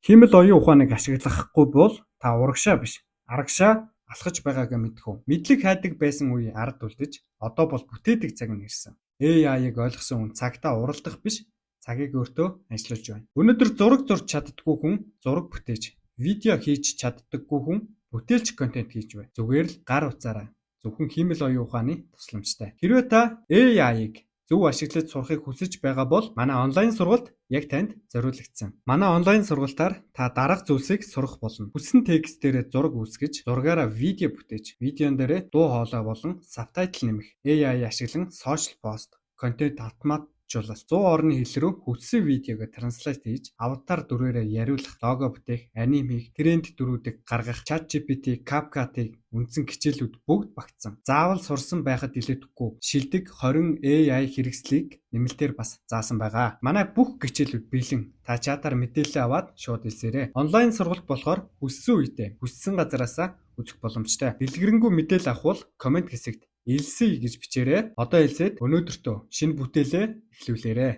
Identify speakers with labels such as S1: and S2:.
S1: Хиймэл оюун ухааныг ашиглахгүй бол та урагшаа биш, арагшаа алхаж байгаагаа мэдэх үү? Мэдлэг хайдаг байсан үе ард үлдэж, одоо бол бүтээдэг цаг нь ирсэн. AI-ыг ойлгосон хүн цагтаа уралдах биш, цагийг өөртөө ажиллаж байна. Өнөөдөр зураг зурж чаддаггүй хүн зураг бүтээж, видео хийж чаддаггүй хүн бүтээлч контент хийж байна. Зүгээр л гар утсаараа зөвхөн хиймэл оюун ухааны тусламжтай. Хэрвээ та AI-ыг зөв ашиглаж сурахыг хүсэж байгаа бол манай онлайн сургалт яг танд зориулагдсан. Манай онлайн сургалтаар та дараах зүйлсийг сурах болно. Хүссэн текстээрээ зураг үүсгэж, зургаараа видео бүтээж, видеон дээрээ дуу хоолой болон сабтайтл нэмэх, AI ашиглан social post, контент автоматжуулалт, 100 орны хэл рүү хүссэн видеого транслейт хийж, аватар дүрээрээ яриулах, лого бүтээх, аним хийх, тренд дүрүүдийг гаргах, ChatGPT, CapCut-ыг үндсэн хичээлүүд бүгд багтсан. Заавал сурсан байхад илүүдэхгүй шилдэг 20 AI хэрэгслийг нэмэлтээр бас заасан байгаа. Манай бүх хичээлүүд бэлэн. Та чатаар мэдээлэл аваад шууд хэлсээрэй. Онлайн сургалт болохоор хүссэн үедээ, хүссэн газараасаа үзэх боломжтой. Дэлгэрэнгүй мэдээлэл авах бол комент хэсэгт "Илсэе" гэж бичээрэй. Одоо хэлсээд өнөөдөртөө шинэ бүтээлээ эхлүүлээрэй.